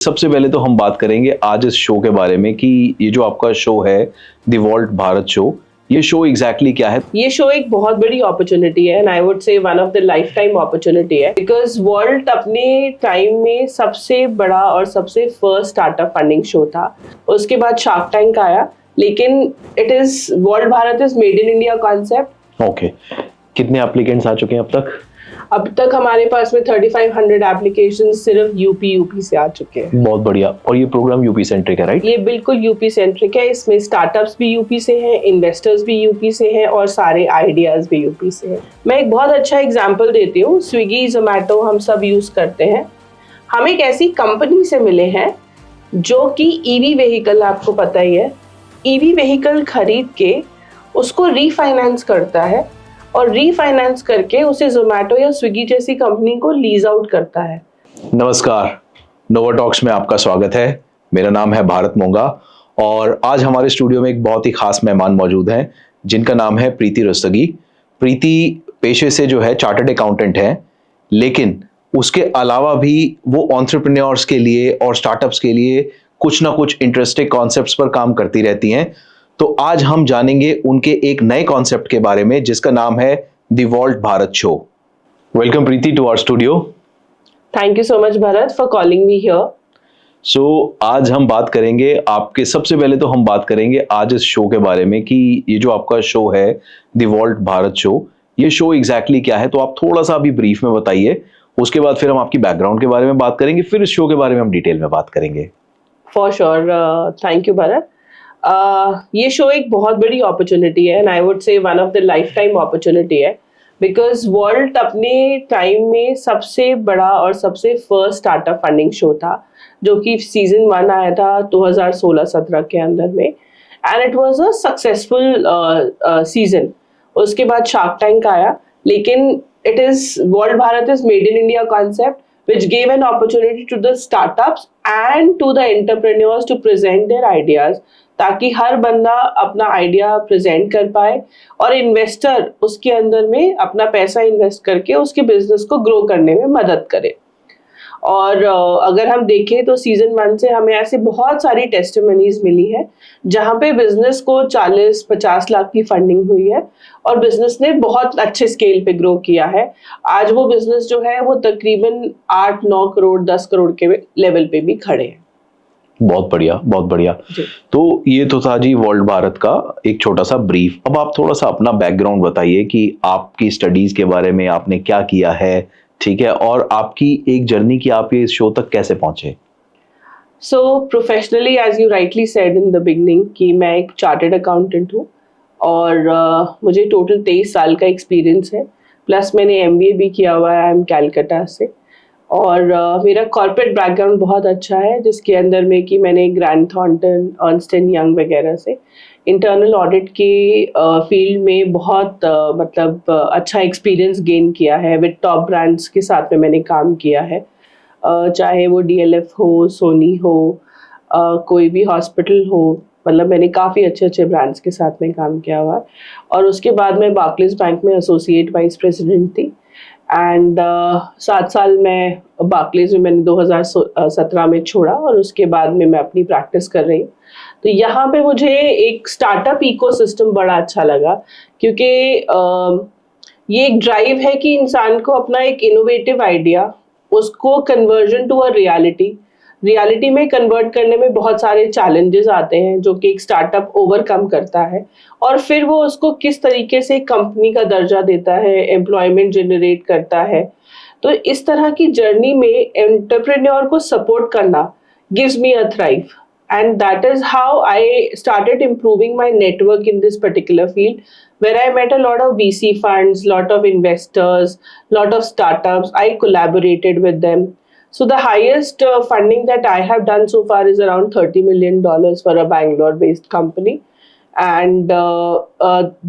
सबसे पहले तो हम बात करेंगे आज इस शो के बारे में कि ये जो आपका शो है द वॉल्ट भारत शो, ये शो एग्जैक्टली क्या है? ये शो एक बहुत बड़ी अपॉर्चुनिटी है and I would say one of the life time opportunity है बिकॉज वॉल्ट अपने टाइम में सबसे बड़ा और सबसे फर्स्ट स्टार्टअप फंडिंग शो था। उसके बाद शार्क टैंक आया, लेकिन it is vault Bharat is made in India concept. Okay, कितने एप्लीकेंट्स आ चुके हैं अब तक हमारे पास में 3500 एप्लीकेशन सिर्फ यूपी से आ चुके हैं। बहुत बढ़िया। और ये प्रोग्राम यूपी सेंट्रिक है, राइट? ये बिल्कुल यूपी सेंट्रिक है। इसमें स्टार्टअप्स भी यूपी से हैं, इन्वेस्टर्स भी यूपी से हैं और सारे आइडियाज भी यूपी से हैं। मैं एक बहुत अच्छा एग्जांपल देती हूँ। स्विगी, जोमैटो हम सब यूज करते हैं। हम एक ऐसी कंपनी से मिले हैं जो कि ईवी व्हीकल, आपको पता ही है, ईवी व्हीकल खरीद के उसको रीफाइनेंस करता है और रीफाइनेंस करके उसे जोमैटो या स्विगी जैसी कंपनी को लीज आउट करता है। नमस्कार, नोवा टॉक्स में आपका स्वागत है। मेरा नाम है भारत मोंगा और आज हमारे स्टूडियो में एक बहुत ही खास मेहमान मौजूद हैं जिनका नाम है प्रीति रस्तगी। प्रीति पेशे से जो है चार्टर्ड अकाउंटेंट है, लेकिन उसके अलावा भी वो एंटरप्रेन्योर्स के लिए और स्टार्टअप्स के लिए कुछ ना कुछ इंटरेस्टिंग कॉन्सेप्ट्स पर काम करती रहती हैं। तो आज हम जानेंगे उनके एक नए कॉन्सेप्ट के बारे में जिसका नाम है the vault Bharat show. Welcome Preeti to our studio. Thank you so much Bharat for calling me here. So आज हम बात करेंगे आपके, सबसे पहले तो हम बात करेंगे आज इस शो के बारे में कि ये जो आपका शो है द वॉल्ट भारत शो, ये शो एग्जैक्टली क्या है। तो आप थोड़ा सा अभी ब्रीफ में बताइए, उसके बाद फिर हम आपकी बैकग्राउंड के बारे में बात करेंगे, फिर इस शो के बारे में हम डिटेल में बात करेंगे। For sure, thank you Bharat. ये शो एक बहुत बड़ी अपॉर्चुनिटी है and I would say one of the life time opportunity है बिकॉज वॉल्ट अपने टाइम में सबसे बड़ा और सबसे फर्स्ट स्टार्टअप फंडिंग शो था, जो कि सीजन 1 आया था 2016-17 के अंदर में, and it was a successful season. उसके बाद शार्क टैंक आया, लेकिन it is vault Bharat is made in India concept which gave an opportunity to the startups and to the entrepreneurs to present their ideas, ताकि हर बंदा अपना idea present कर पाए और इन्वेस्टर उसके अंदर में अपना पैसा इन्वेस्ट करके उसके बिजनेस को ग्रो करने में मदद करे। और अगर हम देखें तो सीजन 1 से हमें ऐसे बहुत सारी टेस्टिमनीज मिली है जहाँ पे बिजनेस को 40-50 लाख की फंडिंग हुई है और बिजनेस ने बहुत अच्छे स्केल पे ग्रो किया है। आज वो बिजनेस जो है वो तकरीबन 8-9 करोड़ 10 करोड़ के लेवल पे भी खड़े हैं। बहुत बढ़िया, बहुत बढ़िया। तो ये तो था जी वॉल्ट भारत का एक छोटा सा ब्रीफ। अब आप थोड़ा सा अपना बैकग्राउंड बताइए कि आपकी स्टडीज के बारे में आपने क्या किया है, ठीक है, और आपकी एक जर्नी की आप ये इस शो तक कैसे पहुंचे। So professionally, as you rightly said in the beginning, कि मैं एक चार्टर्ड अकाउंटेंट हूँ और मुझे टोटल 23 साल का एक्सपीरियंस है, प्लस मैंने एमबीए भी किया हुआ है, आई एम कैलकाटा से। और मेरा कॉर्पोरेट बैकग्राउंड बहुत अच्छा है, जिसके अंदर में कि मैंने grand Thornton, Ernst and young वगैरह से इंटरनल ऑडिट की फील्ड में बहुत अच्छा एक्सपीरियंस गेन किया है। विद टॉप ब्रांड्स के साथ में मैंने काम किया है, चाहे वो डीएलएफ हो, सोनी हो, कोई भी हॉस्पिटल हो, मतलब मैंने काफ़ी अच्छे अच्छे ब्रांड्स के साथ में काम किया हुआ है। और उसके बाद मैं बार्कलेज बैंक में एसोसिएट वाइस प्रेसिडेंट थी एंड 7 साल मैं बार्कलेज में मैंने 2017 में छोड़ा और उसके बाद में मैं अपनी प्रैक्टिस कर रही हूँ। तो यहाँ पे मुझे एक स्टार्टअप इकोसिस्टम बड़ा अच्छा लगा, क्योंकि ये एक ड्राइव है कि इंसान को अपना एक इनोवेटिव आइडिया, उसको कन्वर्जन टू अ रियलिटी में कन्वर्ट करने में बहुत सारे चैलेंजेस आते हैं जो कि एक स्टार्टअप ओवरकम करता है, और फिर वो उसको किस तरीके से कंपनी का दर्जा देता है, एम्प्लॉयमेंट जनरेट करता है। तो इस तरह की जर्नी में एंटरप्रेन्योर को सपोर्ट करना gives me a thrive, and that is how I started improving my network in this particular field, where I met a lot of VC funds, lot of investors, lot of startups. I collaborated with them. So the highest funding that I have done so far is around $30 million for a Bangalore based company, and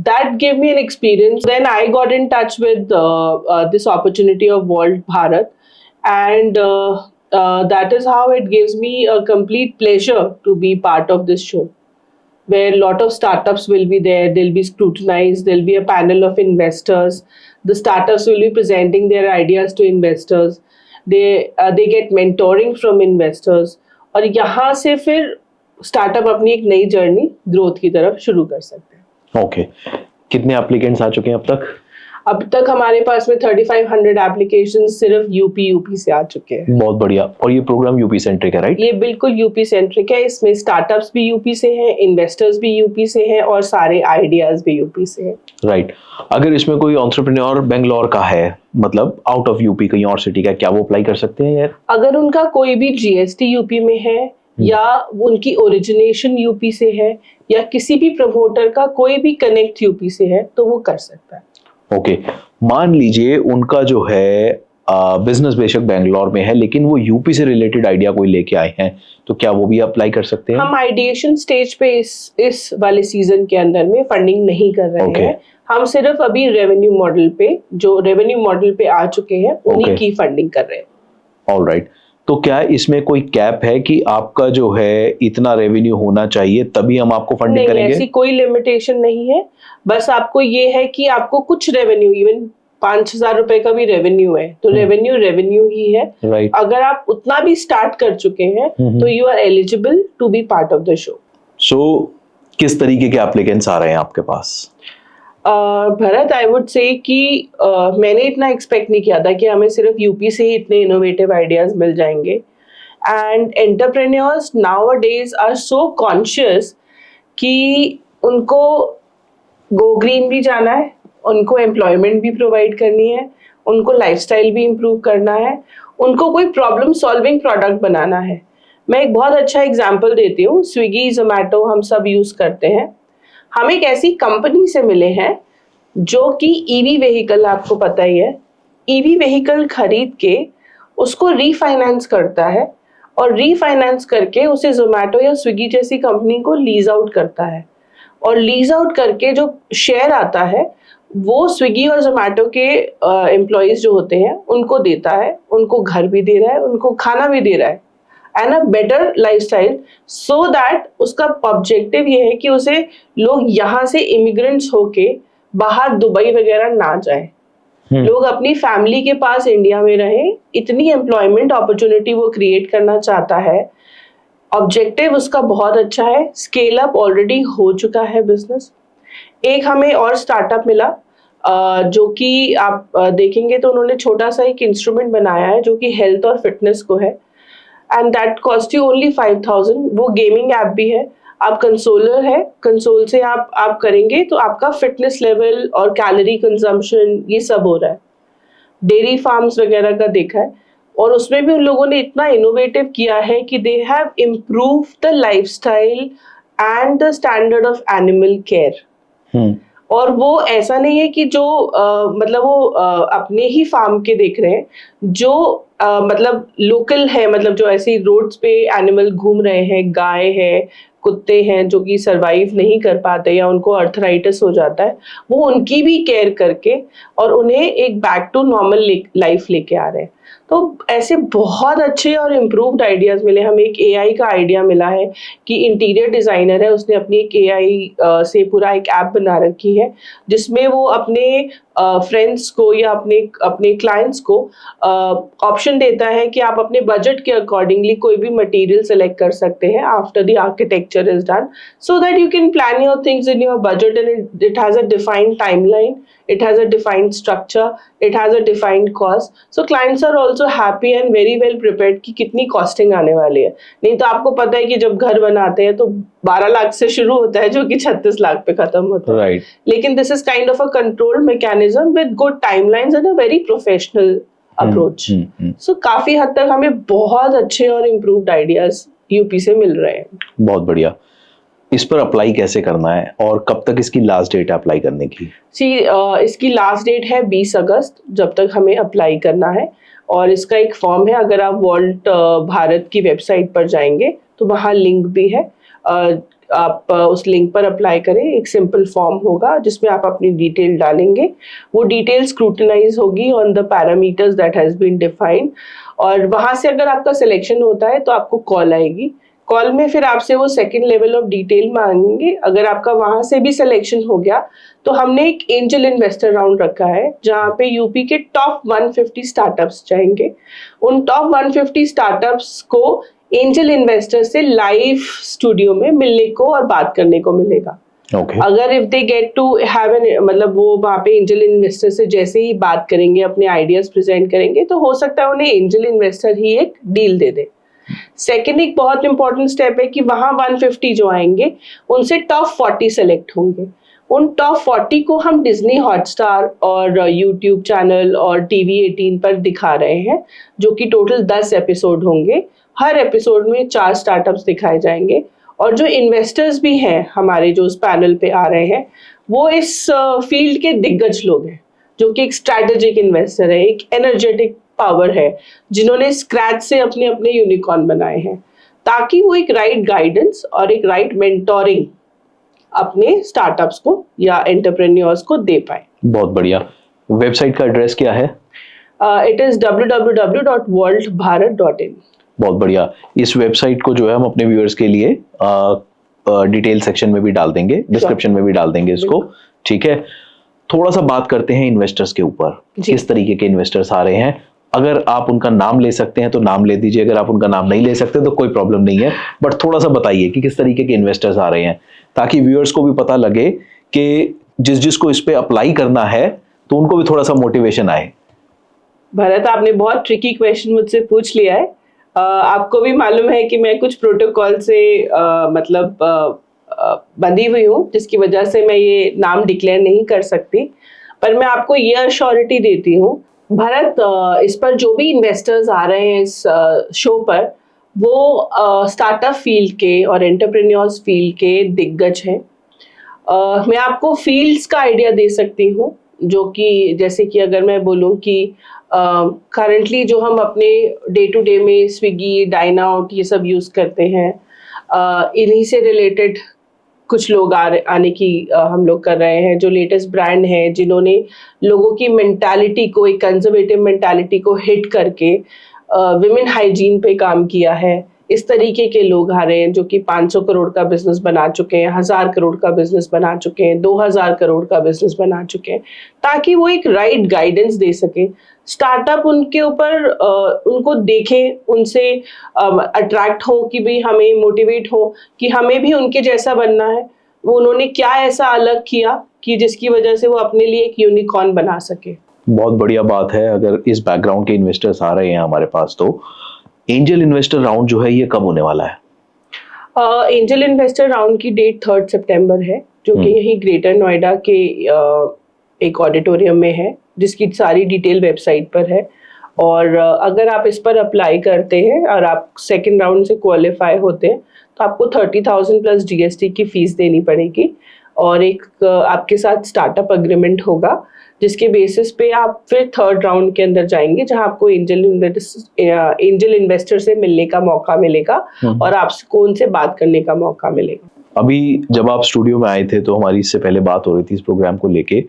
that gave me an experience. Then I got in touch with this opportunity of Walt Bharat, and that is how it gives me a complete pleasure to be part of this show, where a lot of startups will be there, they'll be scrutinized, there'll be a panel of investors, the startups will be presenting their ideas to investors, they get mentoring from investors, और यहाँ से फिर startup अपनी एक नई journey growth की तरफ शुरू कर सकते हैं। ओके, कितने एप्लीकेंट्स आ चुके हैं अब तक? अब तक हमारे पास में 3500 एप्लीकेशन सिर्फ यूपी से आ चुके हैं। बहुत बढ़िया। और ये प्रोग्राम यूपी सेंट्रिक है, राइट? ये बिल्कुल यूपी सेंट्रिक है। इसमें स्टार्टअप्स भी यूपी से हैं, इन्वेस्टर्स भी यूपी से हैं, और सारे आइडियाज भी यूपी से हैं। राइट। अगर इसमें कोई एंटरप्रेन्योर बेंगलोर का है, मतलब आउट ऑफ यूपी कहीं और सिटी का, क्या वो अप्लाई कर सकते हैं यार? अगर उनका कोई भी जीएसटी यूपी में है, या उनकी ओरिजिनेशन यूपी से है, या किसी भी प्रमोटर का कोई भी कनेक्ट यूपी से है, तो वो कर सकता है। ओके, मान लीजिए उनका जो है बिजनेस बेशक बेंगलोर में है, लेकिन वो यूपी से रिलेटेड आइडिया कोई लेके आए हैं, तो क्या वो भी अप्लाई कर सकते हैं? हम आइडिएशन स्टेज पे इस वाले सीजन के अंदर में फंडिंग नहीं कर रहे हैं। हम सिर्फ अभी रेवेन्यू मॉडल पे, जो रेवेन्यू मॉडल पे आ चुके हैं, उन्हीं की फंडिंग कर रहे हैं। ऑलराइट। तो क्या इसमें कोई कैप है कि आपका जो है इतना रेवेन्यू होना चाहिए तभी हम आपको फंडिंग करेंगे? नहीं, ऐसी कोई लिमिटेशन नहीं है। बस आपको ये है कि आपको कुछ रेवेन्यू, इवन 5,000 रुपए का भी रेवेन्यू है तो रेवेन्यू ही है। राइट। अगर आप उतना भी स्टार्ट कर चुके हैं तो you are eligible to be part of the show. So किस तरीके के एप्लीकेंट्स आ रहे हैं आपके पास? भरत, आई वुड से कि मैंने इतना एक्सपेक्ट नहीं किया था कि हमें सिर्फ यूपी से ही इतने इनोवेटिव आइडियाज मिल जाएंगे। And entrepreneurs nowadays are so conscious कि उनको गो ग्रीन भी जाना है, उनको एम्प्लॉयमेंट भी प्रोवाइड करनी है, उनको लाइफस्टाइल भी इम्प्रूव करना है, उनको कोई प्रॉब्लम सॉल्विंग प्रोडक्ट बनाना है। मैं एक बहुत अच्छा एग्जांपल देती हूँ। स्विगी, जोमैटो हम सब यूज़ करते हैं। हम एक ऐसी कंपनी से मिले हैं जो कि ईवी व्हीकल, आपको पता ही है, ईवी व्हीकल खरीद के उसको रीफाइनेंस करता है, और रीफाइनेंस करके उसे जोमैटो या स्विगी जैसी कंपनी को लीज आउट करता है, और लीज आउट करके जो शेयर आता है वो स्विगी और जोमैटो के एम्प्लॉयज जो होते हैं उनको देता है। उनको घर भी दे रहा है, उनको खाना भी दे रहा है, and a better lifestyle, so that उसका ऑब्जेक्टिव ये है कि उसे लोग यहाँ से इमिग्रेंट्स होके बाहर दुबई वगैरह ना जाए, लोग अपनी फैमिली के पास इंडिया में रहें। इतनी एम्प्लॉयमेंट अपॉर्चुनिटी वो क्रिएट करना चाहता है। ऑब्जेक्टिव उसका बहुत अच्छा है। स्केल अप ऑलरेडी हो चुका है बिजनेस। एक हमें और स्टार्टअप मिला जो कि आप देखेंगे तो उन्होंने छोटा सा एक इंस्ट्रूमेंट बनाया है जो कि हेल्थ और फिटनेस को है, and that cost you only 5,000। वो गेमिंग ऐप भी है। आप कंसोलर है, कंसोल से आप करेंगे तो आपका फिटनेस लेवल और कैलोरी कंजम्पशन ये सब हो रहा है। डेयरी फार्म्स वगैरह का देखा है, और उसमें भी उन लोगों ने इतना इनोवेटिव किया है कि they have improve the lifestyle and the standard of animal care. और वो ऐसा नहीं है कि जो मतलब वो अपने ही फार्म के देख रहे हैं, जो मतलब लोकल है, मतलब जो ऐसे रोड्स पे एनिमल घूम रहे हैं, गाय है, कुत्ते हैं जो कि सरवाइव नहीं कर पाते या उनको अर्थराइटिस हो जाता है, वो उनकी भी केयर करके और उन्हें एक बैक टू नॉर्मल लाइफ लेके आ रहे हैं। तो ऐसे बहुत अच्छे और इम्प्रूव्ड आइडियाज़ मिले। हमें एक एआई का आइडिया मिला है कि इंटीरियर डिज़ाइनर है, उसने अपनी एक एआई से पूरा एक ऐप बना रखी है जिसमें वो अपने फ्रेंड्स को या अपने क्लाइंट्स को ऑप्शन देता है कि आप अपने बजट के अकॉर्डिंगली कोई भी मटेरियल सेलेक्ट कर सकते हैं after the architecture is done, so that you can plan your things in your budget, and it has a defined timeline, it has a defined structure, it has a defined cost, so clients are also happy and very well prepared कि कितनी costing आने वाली है। नहीं तो आपको पता है कि जब घर बनाते हैं तो 12 लाख से शुरू होता है जो कि 36 लाख पे खत्म होता है, right. लेकिन this is kind of a controlled mechanism with good timelines and a very professional approach. So काफी हद तक हमें बहुत अच्छे और इम्प्रूव्ड आइडियाज यूपी से मिल रहे हैं। बहुत बढ़िया। इस पर अप्लाई कैसे करना है और कब तक इसकी लास्ट डेट है अप्लाई करने की? इसकी लास्ट डेट है 20 अगस्त जब तक हमें अप्लाई करना है, और इसका एक फॉर्म है। अगर आप वॉल्ट भारत की वेबसाइट पर जाएंगे तो वहाँ लिंक भी है, आप उस लिंक पर अप्लाई करें। एक सिंपल फॉर्म होगा जिसमें आप अपनी डिटेल डालेंगे, वो डिटेल स्क्रूटनाइज होगी on the parameters that has been defined, और वहाँ से अगर आपका सिलेक्शन होता है तो आपको कॉल आएगी। कॉल में फिर आपसे वो सेकंड लेवल ऑफ डिटेल मांगेंगे। अगर आपका वहां से भी सिलेक्शन हो गया तो हमने एक एंजल इन्वेस्टर राउंड रखा है जहाँ पे यूपी के टॉप 150 स्टार्टअप्स जाएंगे। उन टॉप 150 स्टार्टअप्स को एंजल इन्वेस्टर से लाइव स्टूडियो में मिलने को और बात करने को मिलेगा। अगर if they get to have an, मतलब वो वहाँ पे एंजल इन्वेस्टर से जैसे ही बात करेंगे, अपने आइडियाज प्रेजेंट करेंगे, तो हो सकता है उन्हें एंजल इन्वेस्टर ही एक डील दे दे। सेकेंड एक बहुत इंपॉर्टेंट स्टेप है कि वहां 150 जो आएंगे उनसे टॉप 40 सेलेक्ट होंगे। उन टॉप 40 को हम डिज्नी हॉटस्टार और यूट्यूब चैनल और टीवी 18 पर दिखा रहे हैं, जो कि टोटल 10 एपिसोड होंगे। हर एपिसोड में 4 स्टार्टअप्स दिखाए जाएंगे और जो इन्वेस्टर्स भी हैं हमारे जो उस पैनल पे आ रहे हैं वो इस फील्ड के दिग्गज लोग हैं, जो कि एक स्ट्रैटेजिक इन्वेस्टर है, एक एनर्जेटिक पावर है, जिन्होंने स्क्रैच से अपने अपने यूनिकॉर्न बनाए हैं, ताकि वो एक राइट गाइडेंस और एक राइट मेंटोरिंग अपने स्टार्टअप्स को या एंटरप्रेन्योर्स को दे पाए। बहुत बढ़िया। वेबसाइट का एड्रेस क्या है? It is www.worldbharat.in। बहुत बढ़िया। इस वेबसाइट को जो है हम अपने व्यूअर्स के लिए डिटेल सेक्शन में भी डाल देंगे, डिस्क्रिप्शन में भी डाल देंगे इसको, ठीक है। थोड़ा सा बात करते हैं इन्वेस्टर्स के ऊपर, किस तरीके के इन्वेस्टर्स आ रहे हैं। अगर आप उनका नाम ले सकते हैं तो नाम ले दीजिए, अगर आप उनका नाम नहीं ले सकते तो कोई प्रॉब्लम नहीं है, बट थोड़ा सा बताइए कि किस तरीके के इन्वेस्टर्स आ रहे हैं, ताकि व्यूअर्स को भी पता लगे कि जिसको इस पे अप्लाई करना है तो उनको भी थोड़ा सा मोटिवेशन आए। भरत, आपने बहुत ट्रिकी क्वेश्चन मुझसे पूछ लिया है। आपको भी मालूम है कि मैं कुछ प्रोटोकॉल से बंधी हुई हूँ, जिसकी वजह से मैं ये नाम डिक्लेयर नहीं कर सकती, पर मैं आपको ये अश्योरिटी देती हूँ भरत, इस पर जो भी इन्वेस्टर्स आ रहे हैं इस शो पर, वो स्टार्टअप फील्ड के और एंटरप्रेन्योर्स फील्ड के दिग्गज हैं। मैं आपको फील्ड्स का आइडिया दे सकती हूँ, जो कि जैसे कि अगर मैं बोलूँ कि करंटली जो हम अपने डे टू डे में स्विगी, डाइन आउट ये सब यूज़ करते हैं, इन्हीं से रिलेटेड कुछ लोग आने की हम लोग कर रहे हैं। जो लेटेस्ट ब्रांड है, जिन्होंने लोगों की मेंटालिटी को, एक कंजर्वेटिव मेंटालिटी को हिट करके विमेन हाइजीन पे काम किया है, इस तरीके के लोग आ रहे हैं, जो कि 500 करोड़ का बिजनेस बना चुके हैं, 1000 करोड़ का बिजनेस बना चुके हैं, 2000 करोड़ का बिजनेस बना चुके हैं, ताकि वो एक राइट गाइडेंस दे सके। स्टार्टअप उनके ऊपर उनको देखें, उनसे अट्रैक्ट हो कि भाई हमें मोटिवेट हो कि हमें भी उनके जैसा बनना है। वो उन्होंने क्या ऐसा अलग किया कि जिसकी वजह से वो अपने लिए एक यूनिकॉर्न बना सके। बहुत बढ़िया बात है। अगर इस बैकग्राउंड के इन्वेस्टर्स आ रहे हैं हमारे पास, तो एंजल इन्वेस्टर राउंड जो है ये कब होने वाला है? एंजल इन्वेस्टर राउंड की डेट 3 सितंबर है, जो कि यही ग्रेटर नोएडा के एक ऑडिटोरियम में है, जिसकी सारी डिटेल वेबसाइट पर है। और अगर आप इस पर अप्लाई करते हैं और आप सेकेंड राउंड से क्वालिफाई होते हैं तो आपको 30,000 प्लस जीएसटी की फीस देनी पड़ेगी, और एक आपके साथ स्टार्टअप अग्रीमेंट होगा, जिसके बेसिस पे आप फिर थर्ड राउंड के अंदर जाएंगे, जहां आपको एंजल इन्वेस्टर से मिलने का मौका मिलेगा और आपको उनसे बात करने का मौका मिलेगा। अभी जब आप स्टूडियो में आए थे तो हमारी इससे पहले बात हो रही थी इस प्रोग्राम को लेके,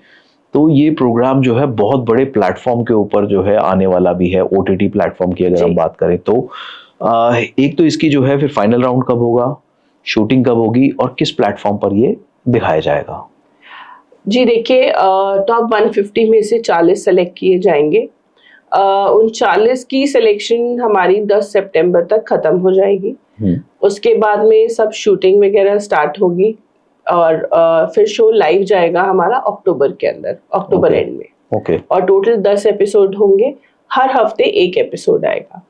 तो ये प्रोग्राम जो है बहुत बड़े प्लेटफॉर्म के ऊपर जो है आने वाला भी है, ओटीटी प्लेटफॉर्म की अगर हम बात करें तो एक तो इसकी जो है फिर फाइनल राउंड कब होगा, शूटिंग कब होगी और किस प्लेटफॉर्म पर ये दिखाया जाएगा? जी देखिए, टॉप 150 में से 40 सेलेक्ट किए जाएंगे। उन 40 की सिलेक्शन हमारी 10 सितंबर तक खत्म हो जाएगी। उसके बाद में सब शूटिंग वगैरह स्टार्ट होगी और फिर शो लाइव जाएगा हमारा अक्टूबर के अंदर, अक्टूबर एंड में। और टोटल 10 एपिसोड होंगे, हर हफ्ते एक एपिसोड आएगा।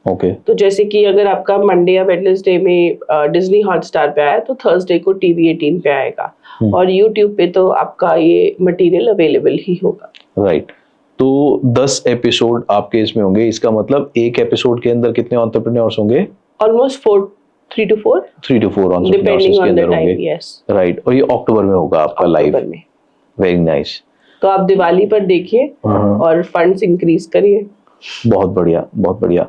तो जैसे कि अगर आपका मंडे या वेडनेसडे में डिज्नी हॉटस्टार पे आया तो थर्सडे को टीवी 18 पे आएगा, और यूट्यूब पे तो आपका ये मटेरियल अवेलेबल ही होगा। राइट। तो 10 एपिसोड आपके इसमें होंगे, इसका मतलब एक एपिसोड के अंदर कितने एंटरप्रेन्योर्स होंगे? ऑलमोस्ट 3 to 4 एंटरप्रेन्योर्स इसके अंदर होंगे। राइट। और ये अक्टूबर में होगा आपका लाइव। Very nice. तो आप दिवाली पर देखिए और फंड्स इंक्रीज करिए। बहुत बढ़िया, बहुत बढ़िया।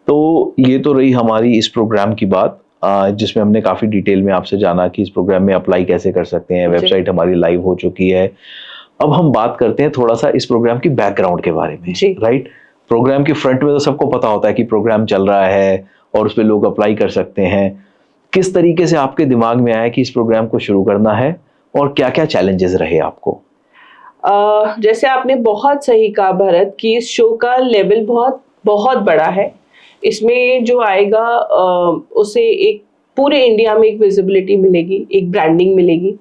तो ये तो रही हमारी इस प्रोग्राम की बात, जिसमें हमने काफी डिटेल में आपसे जाना कि इस प्रोग्राम में अप्लाई कैसे कर सकते हैं। वेबसाइट हमारी लाइव हो चुकी है। अब हम बात करते हैं थोड़ा सा इस प्रोग्राम की बैकग्राउंड के बारे में। राइट। प्रोग्राम के फ्रंट में तो सबको पता होता है कि प्रोग्राम चल रहा है और उस पर लोग अप्लाई कर सकते हैं। किस तरीके से आपके दिमाग में आया कि इस प्रोग्राम को शुरू करना है और क्या क्या चैलेंजेस रहे आपको? जैसे आपने बहुत सही कहा भरत कि इस शो का लेवल बहुत बहुत बड़ा है। इसमें जो आएगा उसे एक पूरे इंडिया में एक विजिबिलिटी मिलेगी, एक ब्रांडिंग मिलेगी,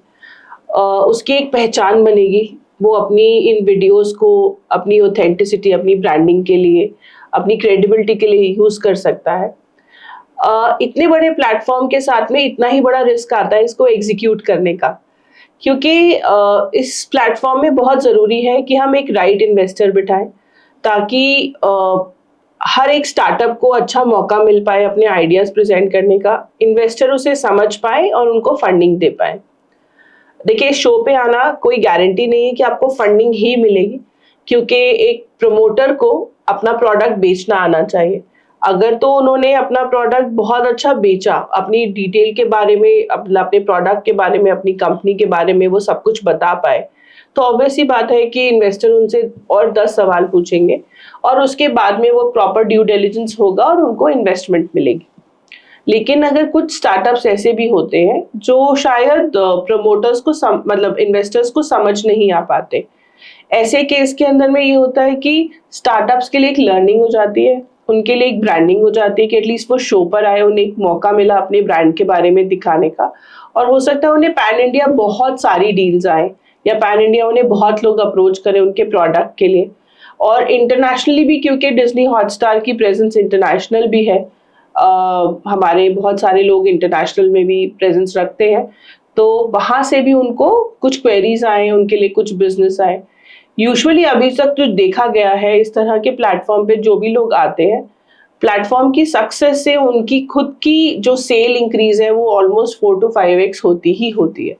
उसकी एक पहचान बनेगी। वो अपनी इन वीडियोस को अपनी ऑथेंटिसिटी, अपनी ब्रांडिंग के लिए, अपनी क्रेडिबिलिटी के लिए यूज़ कर सकता है। इतने बड़े प्लेटफॉर्म के साथ में इतना ही बड़ा रिस्क आता है इसको एग्जीक्यूट करने का, क्योंकि इस प्लेटफॉर्म में बहुत ज़रूरी है कि हम एक राइट इन्वेस्टर बिठाएं, ताकि हर एक स्टार्टअप को अच्छा मौका मिल पाए अपने आइडियाज़ प्रेजेंट करने का, इन्वेस्टर उसे समझ पाए और उनको फंडिंग दे पाए। देखिए, शो पे आना कोई गारंटी नहीं है कि आपको फंडिंग ही मिलेगी, क्योंकि एक प्रमोटर को अपना प्रोडक्ट बेचना आना चाहिए। अगर तो उन्होंने अपना प्रोडक्ट बहुत अच्छा बेचा, अपनी डिटेल के बारे में, अपने प्रोडक्ट के बारे में, अपनी कंपनी के बारे में वो सब कुछ बता पाए, तो ऑब्वियस सी बात है कि इन्वेस्टर उनसे और 10 सवाल पूछेंगे और उसके बाद में वो प्रॉपर ड्यू डिलिजेंस होगा और उनको इन्वेस्टमेंट मिलेगी। लेकिन अगर कुछ स्टार्टअप्स ऐसे भी होते हैं जो शायद प्रमोटर्स को मतलब इन्वेस्टर्स को समझ नहीं आ पाते, ऐसे केस के अंदर में ये होता है कि स्टार्टअप्स के लिए एक लर्निंग हो जाती है, उनके लिए एक ब्रांडिंग हो जाती है कि एटलीस्ट वो शो पर आए, उन्हें एक मौका मिला अपने ब्रांड के बारे में दिखाने का, और हो सकता है उन्हें पैन इंडिया बहुत सारी डील्स आए, या पैन इंडिया उन्हें बहुत लोग अप्रोच करें उनके प्रोडक्ट के लिए। और इंटरनेशनली भी, क्योंकि डिज्नी हॉटस्टार की प्रेजेंस इंटरनेशनल भी है, हमारे बहुत सारे लोग इंटरनेशनल में भी प्रेजेंस रखते हैं, तो वहाँ से भी उनको कुछ क्वेरीज आए, उनके लिए कुछ बिजनेस आए। यूजुअली अभी तक जो देखा गया है, इस तरह के प्लेटफॉर्म पे जो भी लोग आते हैं, प्लेटफॉर्म की सक्सेस से उनकी खुद की जो सेल इंक्रीज है वो ऑलमोस्ट 4 to 5x होती ही होती है।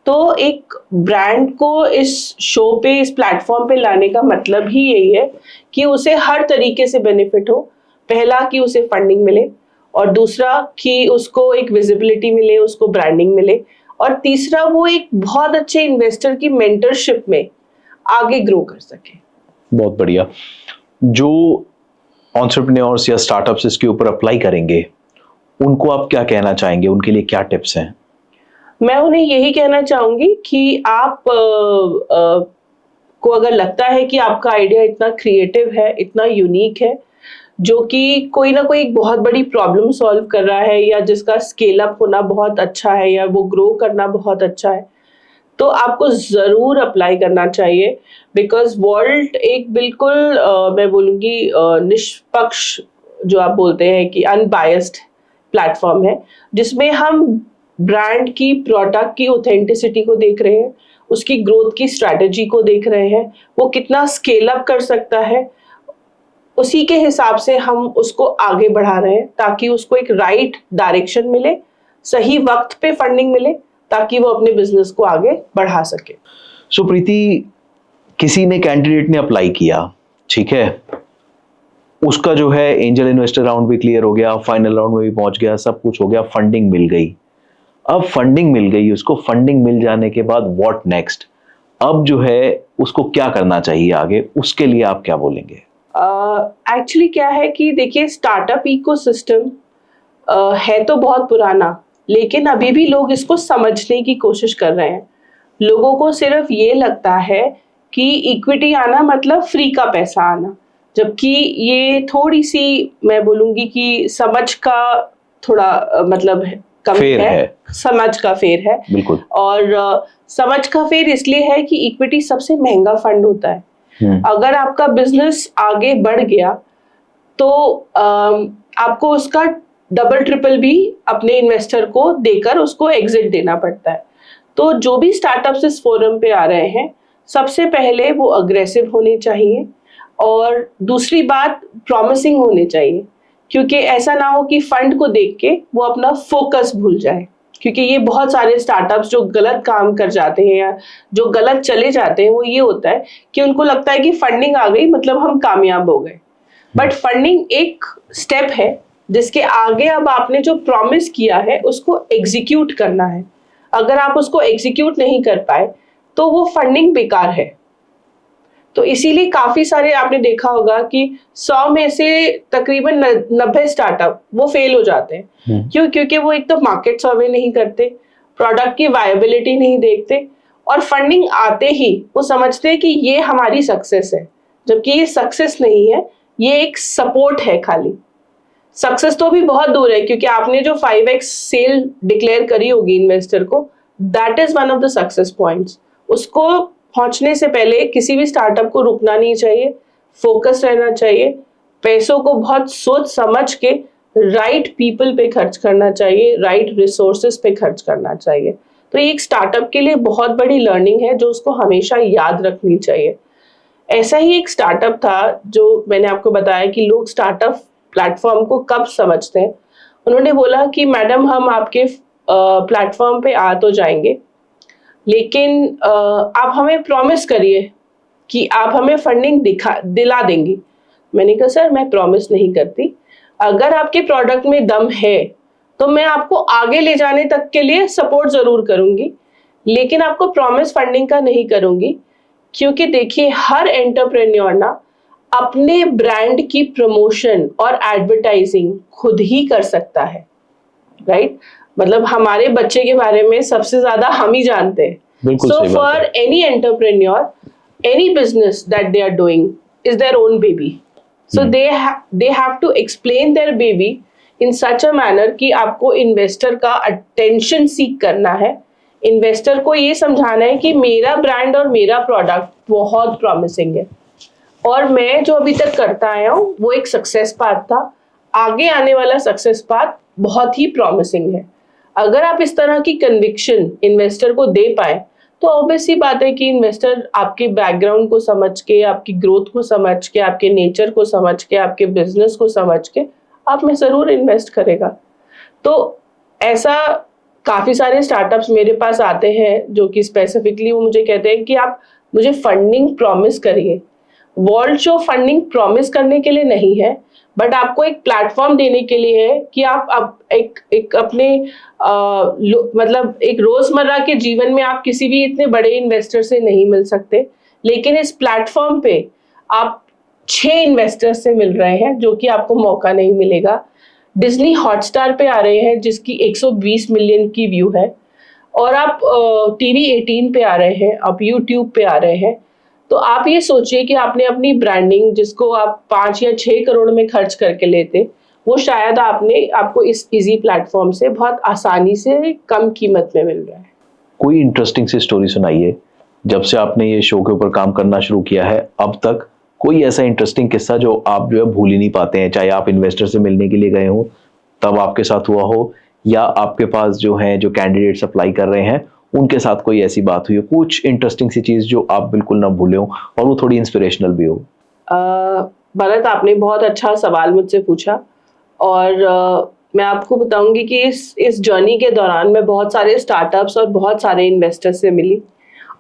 तो एक ब्रांड को इस शो पे, इस प्लेटफॉर्म पे लाने का मतलब ही यही है कि उसे हर तरीके से बेनिफिट हो। पहला कि उसे फंडिंग मिले, और दूसरा कि उसको एक विजिबिलिटी मिले, उसको ब्रांडिंग मिले, और तीसरा वो एक बहुत अच्छे इन्वेस्टर की मेंटरशिप में आगे ग्रो कर सके। बहुत बढ़िया। जो एंटरप्रेन्योर्स या स्टार्टअप्स इसके ऊपर अप्लाई करेंगे, उनको आप क्या कहना चाहेंगे? उनके लिए क्या टिप्स हैं? मैं उन्हें यही कहना चाहूंगी कि आप को अगर लगता है कि आपका आइडिया इतना क्रिएटिव है, इतना यूनिक है, जो कि कोई ना कोई एक बहुत बड़ी प्रॉब्लम सॉल्व कर रहा है, या जिसका स्केल अप होना बहुत अच्छा है, या वो ग्रो करना बहुत अच्छा है, तो आपको ज़रूर अप्लाई करना चाहिए। बिकॉज वॉल्ट एक बिल्कुल मैं बोलूँगी निष्पक्ष, जो आप बोलते हैं कि अनबायस्ड प्लेटफॉर्म है, जिसमें हम ब्रांड की, प्रोडक्ट की ऑथेंटिसिटी को देख रहे हैं, उसकी ग्रोथ की स्ट्रैटेजी को देख रहे हैं, वो कितना स्केल अप कर सकता है, उसी के हिसाब से हम उसको आगे बढ़ा रहे हैं, ताकि उसको एक राइट डायरेक्शन मिले, सही वक्त पे फंडिंग मिले, ताकि वो अपने बिजनेस को आगे बढ़ा सके। सो प्रीति, किसी ने, कैंडिडेट ने अप्लाई किया, ठीक है, उसका जो है एंजल इन्वेस्टर राउंड भी क्लियर हो गया, फाइनल राउंड में भी पहुंच गया, सब कुछ हो गया, फंडिंग मिल गई। अब फंडिंग मिल गई उसको, फंडिंग मिल जाने के बाद व्हाट नेक्स्ट? अब जो है उसको क्या करना चाहिए आगे, उसके लिए आप क्या बोलेंगे? एक्चुअली क्या है कि देखिए, स्टार्टअप इकोसिस्टम है तो बहुत पुराना, लेकिन अभी भी लोग इसको समझने की कोशिश कर रहे हैं। लोगों को सिर्फ ये लगता है कि इक्विटी आना मतलब फ्री का पैसा आना, जबकि ये थोड़ी सी, मैं बोलूँगी कि समझ का थोड़ा मतलब कम फेर है। समझ का फेर है, बिल्कुल। और समझ का फेर इसलिए है कि इक्विटी सबसे महंगा फंड होता है। अगर आपका बिजनेस आगे बढ़ गया तो आपको उसका डबल ट्रिपल भी अपने इन्वेस्टर को देकर उसको एग्जिट देना पड़ता है। तो जो भी स्टार्टअप्स इस फोरम पे आ रहे हैं, सबसे पहले वो अग्रेसिव होने चाहिए, और दूसरी बात प्रॉमिसिंग होने चाहिए, क्योंकि ऐसा ना हो कि फंड को देख के वो अपना फोकस भूल जाए। क्योंकि ये बहुत सारे स्टार्टअप्स जो गलत काम कर जाते हैं या जो गलत चले जाते हैं, वो ये होता है कि उनको लगता है कि फंडिंग आ गई मतलब हम कामयाब हो गए। बट फंडिंग एक स्टेप है, जिसके आगे अब आपने जो प्रॉमिस किया है उसको एग्जीक्यूट करना है। अगर आप उसको एग्जीक्यूट नहीं कर पाए तो वो फंडिंग बेकार है। तो इसीलिए काफी सारे आपने देखा होगा कि 100 में से तकरीबन 90 स्टार्टअप वो फेल हो जाते हैं। क्यों? क्योंकि वो एक तो मार्केट सर्वे नहीं करते, प्रोडक्ट की वायबिलिटी नहीं देखते, और फंडिंग आते ही वो समझते हैं कि ये हमारी सक्सेस है, जबकि ये सक्सेस नहीं है, ये एक सपोर्ट है खाली। सक्सेस तो भी बहुत दूर है, क्योंकि आपने जो 5x सेल डिक्लेयर करी होगी इन्वेस्टर को, that is one of the success points. उसको पहुंचने से पहले किसी भी स्टार्टअप को रुकना नहीं चाहिए, फोकस रहना चाहिए, पैसों को बहुत सोच समझ के राइट पीपल पे खर्च करना चाहिए, राइट रिसोर्सेज पे खर्च करना चाहिए। तो ये एक स्टार्टअप के लिए बहुत बड़ी लर्निंग है जो उसको हमेशा याद रखनी चाहिए। ऐसा ही एक स्टार्टअप था जो मैंने आपको बताया कि लोग स्टार्टअप प्लेटफॉर्म को कब समझते हैं। उन्होंने बोला कि मैडम हम आपके प्लेटफॉर्म पे आ तो जाएंगे, लेकिन आप हमें प्रॉमिस करिए कि आप हमें फंडिंग दिला देंगी। मैंने कहा सर मैं प्रॉमिस नहीं करती, अगर आपके प्रोडक्ट में दम है तो मैं आपको आगे ले जाने तक के लिए सपोर्ट जरूर करूंगी, लेकिन आपको प्रॉमिस फंडिंग का नहीं करूंगी। क्योंकि देखिए हर एंटरप्रेन्योर ना अपने ब्रांड की प्रमोशन और एडवर्टाइजिंग खुद ही कर सकता है, राइट? मतलब हमारे बच्चे के बारे में सबसे ज्यादा हम ही जानते हैं। So for any entrepreneur, any business that they are doing is their own baby. So they have to explain their baby in such a manner कि आपको इन्वेस्टर का अटेंशन सीक करना है, इन्वेस्टर को ये समझाना है कि मेरा ब्रांड और मेरा प्रोडक्ट बहुत प्रॉमिसिंग है, और मैं जो अभी तक करता आया हूँ वो एक सक्सेस पाथ था, आगे आने वाला सक्सेस पाथ बहुत ही प्रॉमिसिंग है। अगर आप इस तरह की कन्विक्शन इन्वेस्टर को दे पाए तो ऑब्वियस सी बात है कि इन्वेस्टर आपके बैकग्राउंड को समझ के, आपकी ग्रोथ को समझ के, आपके नेचर को समझ के, आपके बिजनेस को समझ के आप में जरूर इन्वेस्ट करेगा। तो ऐसा काफी सारे स्टार्टअप्स मेरे पास आते हैं जो कि स्पेसिफिकली वो मुझे कहते हैं कि आप मुझे फंडिंग प्रॉमिस करिए। वर्ल्ड शो फंडिंग प्रॉमिस करने के लिए नहीं है, बट आपको एक प्लेटफॉर्म देने के लिए है कि आप एक अपने मतलब एक रोजमर्रा के जीवन में आप किसी भी इतने बड़े इन्वेस्टर से नहीं मिल सकते, लेकिन इस प्लेटफॉर्म पे आप 6 इन्वेस्टर से मिल रहे हैं जो कि आपको मौका नहीं मिलेगा। डिज्नी हॉटस्टार पे आ रहे हैं जिसकी 120 मिलियन की व्यू है, और आप टीवी 18 पे आ रहे हैं, आप यूट्यूब पे आ रहे हैं। तो आप ये सोचिए कि आपने अपनी ब्रांडिंग जिसको आप 5 या 6 करोड़ में खर्च करके लेते, वो शायद आपको इस इजी प्लेटफॉर्म से बहुत आसानी से कम कीमत में मिल रहा है। कोई इंटरेस्टिंग सी स्टोरी सुनाइए, जब से आपने ये शो के ऊपर काम करना शुरू किया है अब तक कोई ऐसा इंटरेस्टिंग किस्सा जो आप जो है भूल ही नहीं पाते हैं, चाहे आप इन्वेस्टर से मिलने के लिए गए हो तब आपके साथ हुआ हो, या आपके पास जो है जो कैंडिडेट्स अप्लाई कर रहे हैं उनके साथ कोई ऐसी बात हुई हो, कुछ इंटरेस्टिंग सी चीज जो आप बिल्कुल ना भूले हो और वो थोड़ी इंस्पिरेशनल भी हो। भरत आपने बहुत अच्छा सवाल मुझसे पूछा, और मैं आपको बताऊंगी कि इस जर्नी के दौरान मैं बहुत सारे स्टार्टअप्स और बहुत सारे इन्वेस्टर्स से मिली,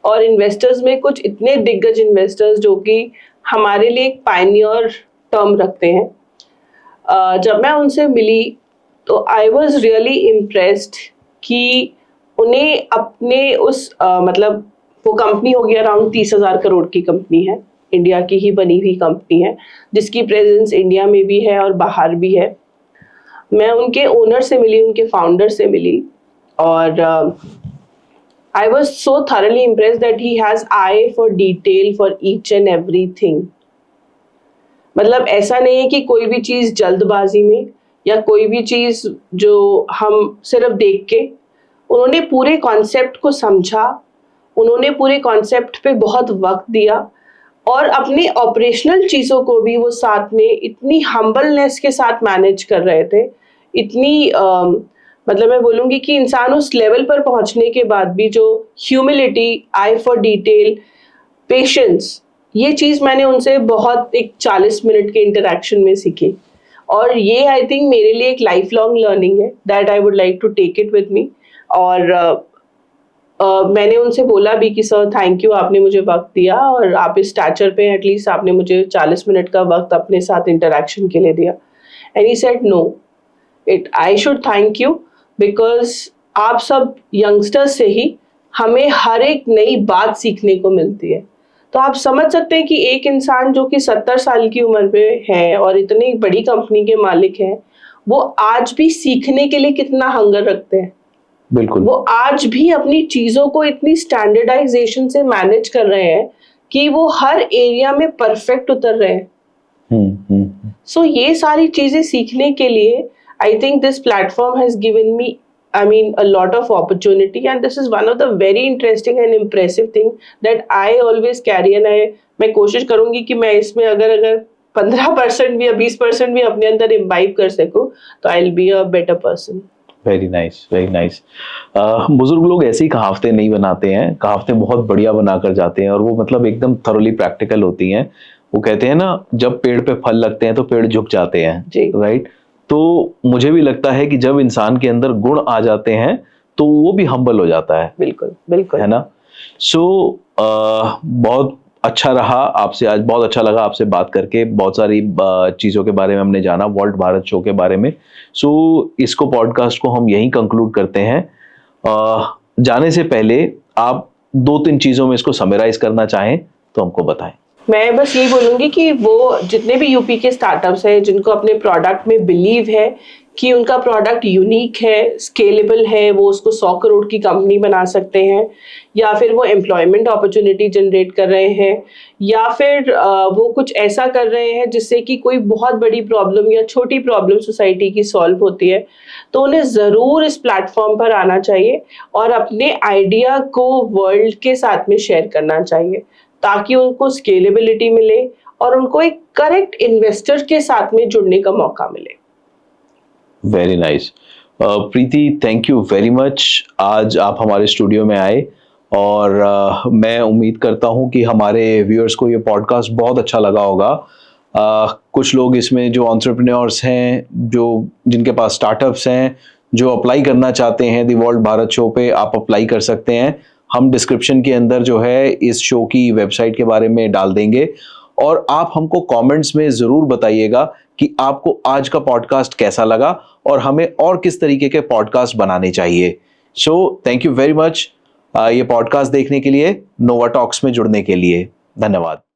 और इन्वेस्टर्स में कुछ इतने दिग्गज इन्वेस्टर्स जो कि हमारे लिए एक पायनियर टर्म रखते हैं। जब मैं उनसे मिली तो आई वॉज रियली इम्प्रेस्ड कि उन्हें अपने उस मतलब वो कंपनी होगी अराउंड 30,000 करोड़ की कंपनी है, इंडिया की ही बनी हुई कंपनी है जिसकी प्रेजेंस इंडिया में भी है और बाहर भी है। मैं उनके ओनर से मिली, उनके फाउंडर से मिली, और I was so thoroughly impressed that he has I for detail for each and everything. मतलब ऐसा नहीं है कि कोई भी चीज़ जल्दबाजी में या कोई भी चीज़ जो हम सिर्फ देख के, उन्होंने पूरे कॉन्सेप्ट को समझा, उन्होंने पूरे कॉन्सेप्ट पे बहुत वक्त दिया, और अपने ऑपरेशनल चीज़ों को भी वो साथ में इतनी हम्बलनेस के साथ मैनेज कर रहे थे, इतनी मतलब मैं बोलूँगी कि इंसान उस लेवल पर पहुँचने के बाद भी जो humility, I for detail, patience, ये चीज़ मैंने उनसे बहुत एक 40 मिनट के इंटरेक्शन में सीखी, और ये आई थिंक मेरे लिए एक लाइफ लॉन्ग लर्निंग है that I would like to take it with me. और मैंने उनसे बोला भी कि सर थैंक यू, आपने मुझे वक्त दिया और आप इस स्टैचर पे एटलीस्ट आपने मुझे 40 मिनट का वक्त अपने साथ इंटरेक्शन के लिए दिया। And he said no, I should thank you because आप सब यंगस्टर्स से ही हमें हर एक नई बात सीखने को मिलती है। तो आप समझ सकते हैं कि एक इंसान जो कि 70 साल की उम्र पे है और इतनी बड़ी कंपनी के मालिक हैं, वो आज भी सीखने के लिए कितना हंगर रखते हैं। बिल्कुल। वो आज भी अपनी चीज़ों को इतनी स्टैंडर्डाइजेशन से मैनेज कर रहे हैं कि वो हर एरिया में परफेक्ट उतर रहे हैं। सो ये सारी चीज़ें सीखने के लिए I think this platform has given me a lot of opportunity, and this is one of the very interesting and impressive thing that I always carry, and मैं कोशिश करूंगी कि मैं इसमें अगर 15% भी या 20% भी अपने अंदर इम्बाइब कर सकूं तो I will be a better person. Very nice, very nice. बुजुर्ग लोग ऐसी कहावतें नहीं बनाते हैं, कहावतें बहुत बढ़िया बनाकर जाते हैं और वो मतलब एकदम थोरली प्रैक्टिकल होती हैं। वो कहते हैं ना, जब पेड़ पे फल लगते हैं तो पेड़ झुक जाते हैं, राइट? तो मुझे भी लगता है कि जब इंसान के अंदर गुण आ जाते हैं तो वो भी हम्बल हो जाता है। बिल्कुल बिल्कुल, है ना? सो बहुत अच्छा रहा आपसे, आज बहुत अच्छा लगा आपसे बात करके। बहुत सारी चीज़ों के बारे में हमने जाना, वॉल्ट भारत शो के बारे में। सो इसको पॉडकास्ट को हम यहीं कंक्लूड करते हैं। जाने से पहले आप 2-3 चीज़ों में इसको समराइज करना चाहें तो हमको बताएं। मैं बस यही बोलूँगी कि वो जितने भी यूपी के स्टार्टअप्स हैं जिनको अपने प्रोडक्ट में बिलीव है कि उनका प्रोडक्ट यूनिक है, स्केलेबल है, वो उसको 100 करोड़ की कंपनी बना सकते हैं, या फिर वो एम्प्लॉयमेंट अपॉर्चुनिटी जनरेट कर रहे हैं, या फिर वो कुछ ऐसा कर रहे हैं जिससे कि कोई बहुत बड़ी प्रॉब्लम या छोटी प्रॉब्लम सोसाइटी की सॉल्व होती है, तो उन्हें ज़रूर इस प्लेटफॉर्म पर आना चाहिए और अपने आइडिया को वर्ल्ड के साथ में शेयर करना चाहिए, ताकि उनको स्केलेबिलिटी मिले और उनको एक करेक्ट इन्वेस्टर के साथ में जुड़ने का मौका मिले। Very nice. Preeti, thank you very much. आज आप हमारे स्टूडियो में आए और मैं उम्मीद करता हूं कि हमारे व्यूअर्स को ये पॉडकास्ट बहुत अच्छा लगा होगा। कुछ लोग इसमें जो एंटरप्रेन्योर्स हैं, जो जिनके पास स्टार्टअप्स हैं, जो अप्लाई करना चाहते हैं दी वॉल्ट भारत शो पे, आप अप्लाई कर सकते हैं। हम डिस्क्रिप्शन के अंदर जो है इस शो की वेबसाइट के बारे में डाल देंगे और आप हमको कमेंट्स में ज़रूर बताइएगा कि आपको आज का पॉडकास्ट कैसा लगा और हमें और किस तरीके के पॉडकास्ट बनाने चाहिए। So thank you very much ये पॉडकास्ट देखने के लिए, नोवा टॉक्स में जुड़ने के लिए। धन्यवाद।